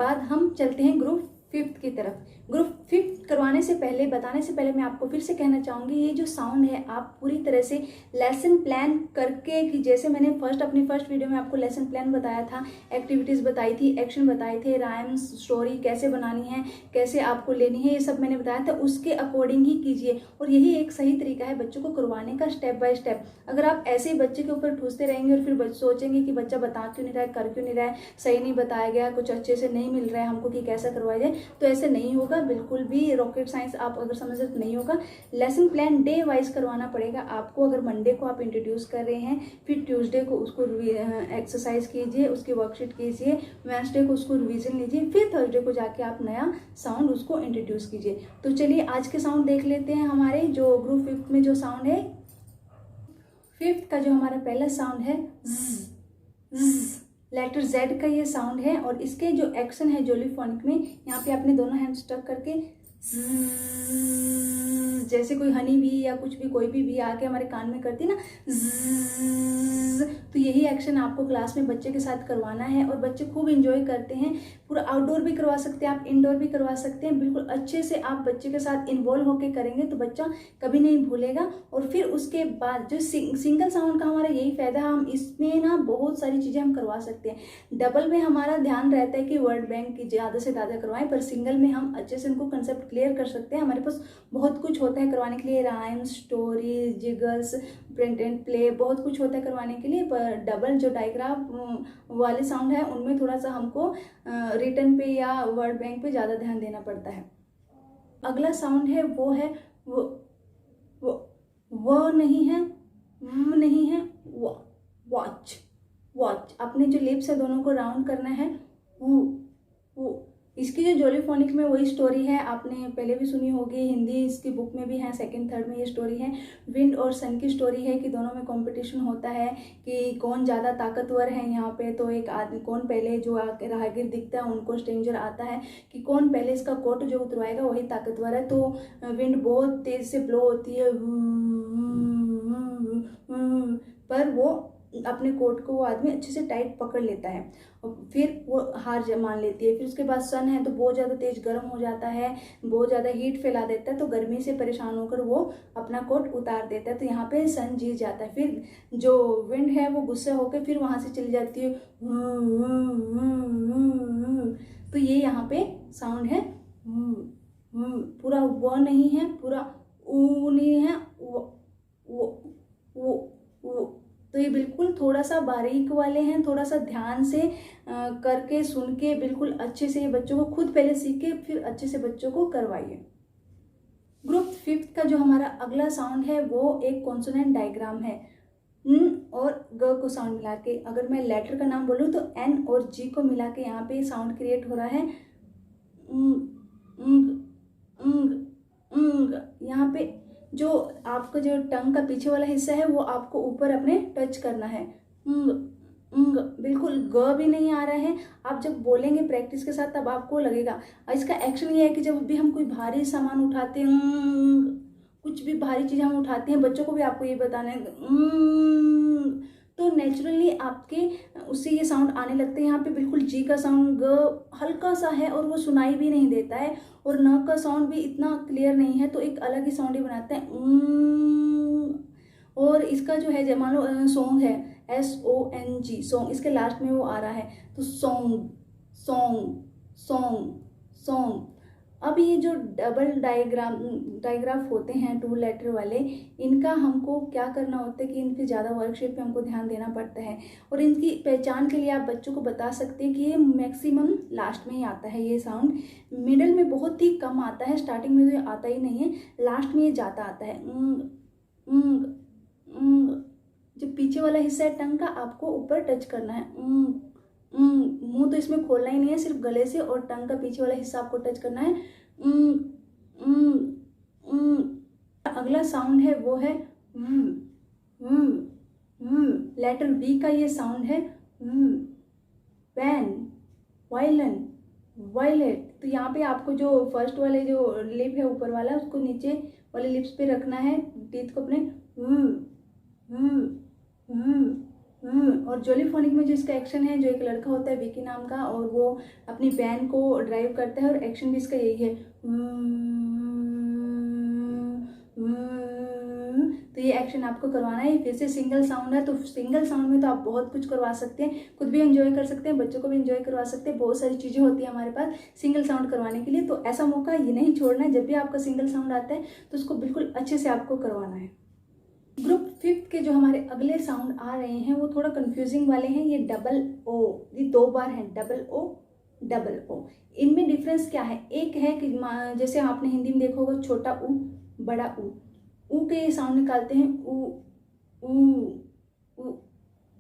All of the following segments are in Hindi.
बाद हम चलते हैं ग्रुप 5th की तरफ। ग्रुप 5th करवाने से पहले, बताने से पहले मैं आपको फिर से कहना चाहूँगी, ये जो साउंड है आप पूरी तरह से लेसन प्लान करके, कि जैसे मैंने अपनी फर्स्ट वीडियो में आपको लेसन प्लान बताया था, एक्टिविटीज़ बताई थी, एक्शन बताए थे, राइम्स, स्टोरी कैसे बनानी है, कैसे आपको लेनी है, ये सब मैंने बताया था, उसके अकॉर्डिंग ही कीजिए। और यही एक सही तरीका है बच्चों को करवाने का, स्टेप बाय स्टेप। अगर आप ऐसे ही बच्चे के ऊपर ठूसते रहेंगे और फिर सोचेंगे कि बच्चा बता क्यों नहीं रहा है, कर क्यों नहीं रहा है, सही नहीं बताया गया, कुछ अच्छे से नहीं मिल रहा है हमको कि कैसा करवाया जाए, तो ऐसे नहीं होगा बिल्कुल भी। रॉकेट साइंस आप अगर समझ सकते नहीं होगा। लेसन प्लान डे वाइज करवाना पड़ेगा आपको। अगर मंडे को आप इंट्रोड्यूस कर रहे हैं, फिर ट्यूसडे को उसको एक्सरसाइज कीजिए, उसकी वर्कशीट कीजिए, वेडनेसडे को उसको रिवीजन लीजिए, फिर थर्सडे को जाके आप नया साउंड उसको इंट्रोड्यूस कीजिए। तो चलिए आज के साउंड देख लेते हैं। हमारे जो ग्रुप 5th में जो साउंड है, 5th का जो हमारा पहला साउंड है लेटर Z का ये साउंड है। और इसके जो एक्शन है जोलीफोनिक में, यहाँ पे आपने दोनों हैंड स्टक करके जैसे कोई हनी भी या कुछ भी, कोई भी आके हमारे कान में करती ना, तो यही एक्शन आपको क्लास में बच्चे के साथ करवाना है और बच्चे खूब एंजॉय करते हैं। पूरा आउटडोर भी करवा सकते हैं आप, इंडोर भी करवा सकते हैं। बिल्कुल अच्छे से आप बच्चे के साथ इन्वॉल्व होकर करेंगे तो बच्चा कभी नहीं भूलेगा। और फिर उसके बाद जो सिंगल साउंड का हमारा यही फायदा है, हम इसमें ना बहुत सारी चीज़ें हम करवा सकते हैं। डबल में हमारा ध्यान रहता है कि वर्ड बैंक की ज़्यादा से ज़्यादा करवाएं, पर सिंगल में हम अच्छे से उनको कंसेप्ट क्लियर कर सकते हैं। हमारे पास बहुत कुछ होता है करवाने के लिए, rhyme, story, jingles, print and play, बहुत कुछ होता है करवाने के लिए। पर डबल जो डायग्राफ वाले साउंड है उनमें थोड़ा सा हमको रिटन पे या वर्ड बैंक पे ज़्यादा ध्यान देना पड़ता है। अगला साउंड है वो है वो नहीं है, नहीं है, वॉच। वॉच अपने जो लिप्स है दोनों को राउंड करना है। वो इसकी जो जोलीफोनिक में वही स्टोरी है, आपने पहले भी सुनी होगी, हिंदी इसकी बुक में भी है, 2nd 3rd में ये स्टोरी है। विंड और सन की स्टोरी है कि दोनों में कंपटीशन होता है कि कौन ज़्यादा ताकतवर है। यहाँ पे तो एक आदमी, कौन पहले जो राहगीर दिखता है उनको स्ट्रेंजर आता है कि कौन पहले इसका कोट जो उतरवाएगा वही ताकतवर है। तो विंड बहुत तेज से ब्लो होती है, पर वो अपने कोट को वो आदमी अच्छे से टाइट पकड़ लेता है और फिर वो हार मान लेती है। फिर उसके बाद सन है तो बहुत ज़्यादा तेज गर्म हो जाता है, बहुत ज़्यादा हीट फैला देता है, तो गर्मी से परेशान होकर वो अपना कोट उतार देता है। तो यहाँ पे सन जीत जाता है। फिर जो विंड है वो गुस्सा होकर फिर वहाँ से चली जाती है। तो ये यहाँ पे साउंड है। पूरा वो नहीं है, पूरा ऊ नहीं है, वो। तो ये बिल्कुल थोड़ा सा बारीक वाले हैं, थोड़ा सा ध्यान से करके सुन के बिल्कुल अच्छे से ये बच्चों को खुद पहले सीखे, फिर अच्छे से बच्चों को करवाइए। ग्रुप 5th का जो हमारा अगला साउंड है वो एक कॉन्सोनेंट डायग्राम है। और ग को साउंड मिला के, अगर मैं लेटर का नाम बोलूँ तो N और G को मिला के यहाँ पे साउंड क्रिएट हो रहा है। यहाँ पे जो आपका जो टंग का पीछे वाला हिस्सा है वो आपको ऊपर अपने टच करना है। बिल्कुल ग भी नहीं आ रहा है। आप जब बोलेंगे प्रैक्टिस के साथ तब आपको लगेगा। इसका एक्शन ये है कि जब भी हम कोई भारी सामान उठाते हैं, कुछ भी भारी चीज़ हम उठाते हैं, बच्चों को भी आपको ये बताना है, तो नेचुरली आपके उससे ये साउंड आने लगते हैं। यहाँ पे बिल्कुल जी का साउंड ग हल्का सा है और वो सुनाई भी नहीं देता है, और न का साउंड भी इतना क्लियर नहीं है, तो एक अलग ही साउंड ही बनाते हैं। और इसका जो है मान लो सॉन्ग है SONG, सॉन्ग, इसके लास्ट में वो आ रहा है, तो सॉन्ग सॉन्ग सॉन्ग सॉन्ग। अब ये जो डबल डायग्राफ होते हैं 2 लेटर वाले, इनका हमको क्या करना होता है कि इनकी ज़्यादा वर्कशीट पे हमको ध्यान देना पड़ता है। और इनकी पहचान के लिए आप बच्चों को बता सकते हैं कि ये मैक्सिमम लास्ट में ही आता है ये साउंड, मिडल में बहुत ही कम आता है, स्टार्टिंग में तो ये आता ही नहीं है, लास्ट में ये ज़्यादा आता है। जो पीछे वाला हिस्सा है टंग का, आपको ऊपर टच करना है। मुंह तो इसमें खोलना ही नहीं है, सिर्फ गले से और टंग का पीछे वाला हिस्सा आपको टच करना है। अगला साउंड है वो है लेटर V का ये साउंड है वैन, वायलन, वायलेट। तो यहाँ पे आपको जो फर्स्ट वाले जो लिप है ऊपर वाला, उसको नीचे वाले लिप्स पे रखना है, टीथ को अपने, और जोलीफोनिक में जो इसका एक्शन है, जो एक लड़का होता है विकी नाम का, और वो अपनी वैन को ड्राइव करता है और एक्शन भी इसका यही है। तो ये एक्शन आपको करवाना है। फिर से सिंगल साउंड है, तो सिंगल साउंड में तो आप बहुत कुछ करवा सकते हैं, खुद भी एंजॉय कर सकते हैं, बच्चों को भी एंजॉय करवा सकते हैं। बहुत सारी चीज़ें होती है हमारे पास सिंगल साउंड करवाने के लिए, तो ऐसा मौका ये नहीं छोड़ना है। जब भी आपका सिंगल साउंड आता है तो उसको बिल्कुल अच्छे से आपको करवाना है। ग्रुप 5 के जो हमारे अगले साउंड आ रहे हैं वो थोड़ा कंफ्यूजिंग वाले हैं। ये डबल ओ, ये 2 बार है, डबल ओ डबल ओ। इनमें डिफरेंस क्या है? एक है कि जैसे आपने हिंदी में देखा होगा छोटा ऊ बड़ा ऊ के साउंड निकालते हैं, ऊ ऊ ऊ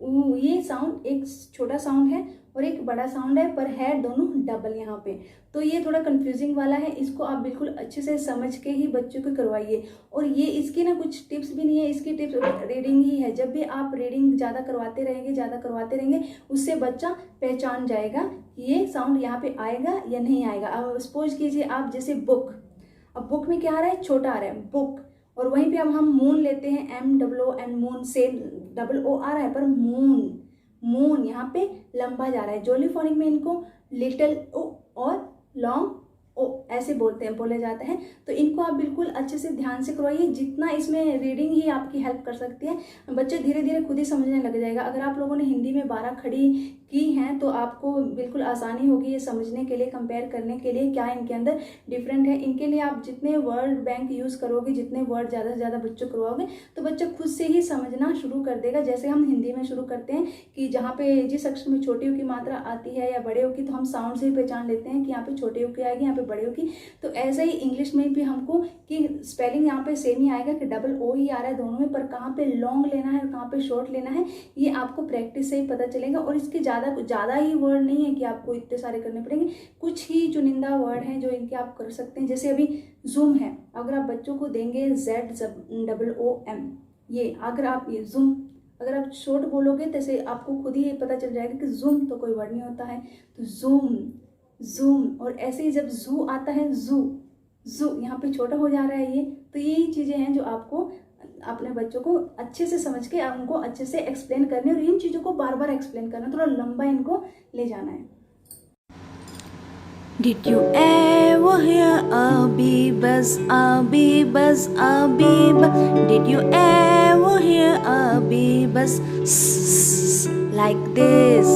ऊ। ये साउंड एक छोटा साउंड है और एक बड़ा साउंड है, पर है दोनों डबल यहाँ पे। तो ये थोड़ा कंफ्यूजिंग वाला है, इसको आप बिल्कुल अच्छे से समझ के ही बच्चों को करवाइए। और ये इसकी ना कुछ टिप्स भी नहीं है, इसकी टिप्स रीडिंग ही है। जब भी आप रीडिंग ज़्यादा करवाते रहेंगे उससे बच्चा पहचान जाएगा कि ये साउंड यहाँ पे आएगा या नहीं आएगा। अब सपोज कीजिए आप जैसे बुक, अब बुक में क्या आ रहा है? छोटा आ रहा है बुक, और वहीं पे अब हम मून लेते हैं, MOON मून, से डबल ओ आ रहा है, पर मून यहाँ पे लंबा जा रहा है। जोलीफोनिक में इनको लिटिल ओ और लॉन्ग ओ ऐसे बोले जाते हैं। तो इनको आप बिल्कुल अच्छे से ध्यान से करवाइए। जितना इसमें रीडिंग ही आपकी हेल्प कर सकती है, बच्चे धीरे धीरे खुद ही समझने लग जाएगा। अगर आप लोगों ने हिंदी में 12 खड़ी की हैं तो आपको बिल्कुल आसानी होगी ये समझने के लिए, कंपेयर करने के लिए क्या इनके अंदर डिफरेंट है। इनके लिए आप जितने वर्ड बैंक यूज़ करोगे, जितने वर्ड ज़्यादा से ज़्यादा बच्चों को करवाओगे, तो बच्चा खुद से ही समझना शुरू कर देगा। जैसे हम हिंदी में शुरू करते हैं कि जहाँ पे जिस अक्षर में छोटी ऊ की मात्रा आती है या बड़े ऊ की, तो हम साउंड से ही पहचान लेते हैं कि यहाँ पे छोटे ऊ की आएगी, यहाँ पे बड़े ऊ की। तो ऐसे ही इंग्लिश में भी हमको कि स्पेलिंग यहाँ पे सेम ही आएगा कि डबल ओ ही आ रहा है दोनों में, पर कहाँ पे लॉन्ग लेना है और कहाँ पे शॉर्ट लेना है ये आपको प्रैक्टिस से ही पता चलेगा। और इसके ज़्यादा ही वर्ड नहीं है कि आपको इतने सारे करने पड़ेंगे, कुछ ही चुनिंदा वर्ड हैं जो इनके आप कर सकते हैं। जैसे अभी जूम है, अगर आप बच्चों को देंगे ZOOM, ये अगर आप ये जूम अगर आप शॉर्ट बोलोगे तैसे आपको खुद ही पता चल जाएगा कि जूम तो कोई वर्ड नहीं होता है, तो जूम। और ऐसे ही जब जू आता है, जू यहाँ पे छोटा हो जा रहा है ये। तो यही चीज़ें हैं जो आपको अपने बच्चों को अच्छे से समझ के उनको अच्छे से एक्सप्लेन करने, और इन चीज़ों को बार बार एक्सप्लेन करना, थोड़ा लंबा इनको ले जाना है। Did you ever hear a bee buzz, a bee buzz, a bee buzz? Did you ever hear a bee buzz like this?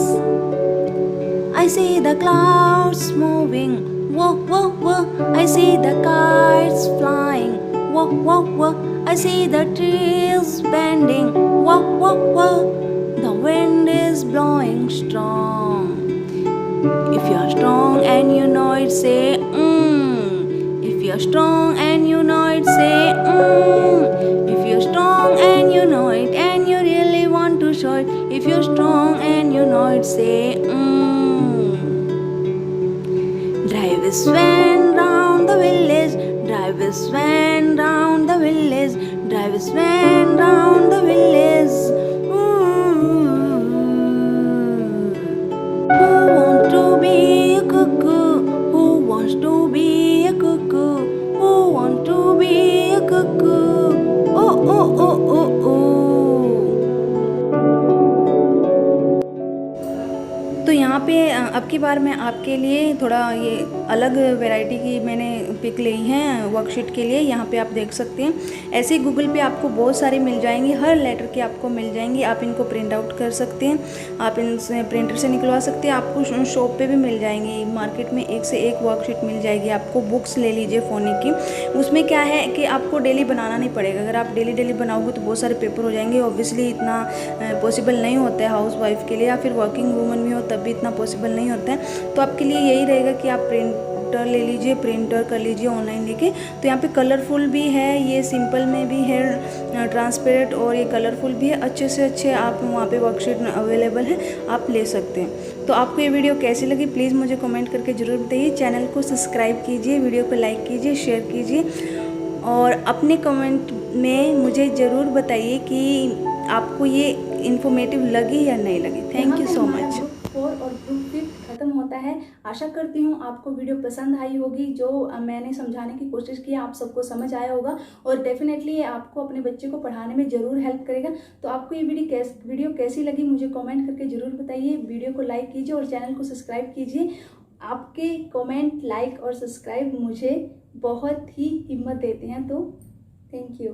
I see the clouds moving, whoa, whoa, whoa. I see the kites flying, whoa, whoa, whoa. I see the trees bending, whoa, whoa, whoa. The wind is blowing strong. If you're strong and you know it, say If you're strong and you know it, say If you're strong and you know it and you really want to show it, if you're strong and you know it, say Drive his van round the village, drive his van round the village, drive his van round the village. Who wants to be a cuckoo? Who wants to be a cuckoo? Who wants to be a cuckoo? Oh, oh, oh, oh, oh. तो यहाँ पे अब की बार मैं आपके लिए थोड़ा ये अलग वैरायटी की मैंने पिक ली हैं वर्कशीट के लिए। यहाँ पे आप देख सकते हैं, ऐसे ही गूगल पे आपको बहुत सारी मिल जाएंगी, हर लेटर की आपको मिल जाएंगी। आप इनको प्रिंट आउट कर सकते हैं, आप इनसे प्रिंटर से निकलवा सकते हैं, आपको शॉप पे भी मिल जाएंगी। मार्केट में एक से एक वर्कशीट मिल जाएगी आपको। बुक्स ले लीजिए फोनिक की, उसमें क्या है कि आपको डेली बनाना नहीं पड़ेगा। अगर आप डेली बनाओगे तो बहुत सारे पेपर हो जाएंगे। ऑब्वियसली इतना पॉसिबल नहीं होता है हाउस वाइफ के लिए, या फिर वर्किंग वूमन भी हो तब भी इतना पॉसिबल नहीं होता है। तो आपके लिए यही रहेगा कि आप प्रिंटर ले लीजिए, प्रिंटर कर लीजिए ऑनलाइन लेके। तो यहाँ पे कलरफुल भी है, ये सिंपल में भी है, ट्रांसपेरेंट, और ये कलरफुल भी है। अच्छे से अच्छे आप वहाँ पे वर्कशीट अवेलेबल है, आप ले सकते हैं। तो आपको ये वीडियो कैसी लगी प्लीज़ मुझे कमेंट करके ज़रूर बताइए। चैनल को सब्सक्राइब कीजिए, वीडियो को लाइक कीजिए, शेयर कीजिए, और अपने कमेंट में मुझे ज़रूर बताइए कि आपको ये इन्फॉर्मेटिव लगी या नहीं लगी। Thank you so much. Group 4 और ग्रुप 5 खत्म होता है। होता है। आशा करती हूँ आपको वीडियो पसंद आई होगी, जो मैंने समझाने की कोशिश की आप सबको समझ आया होगा और डेफिनेटली ये आपको अपने बच्चे को पढ़ाने में ज़रूर हेल्प करेगा। तो आपको ये वीडियो कैसी लगी मुझे कमेंट करके ज़रूर बताइए। वीडियो को लाइक कीजिए और चैनल को सब्सक्राइब कीजिए। आपके कमेंट, लाइक और सब्सक्राइब मुझे बहुत ही हिम्मत देते हैं, तो थैंक यू।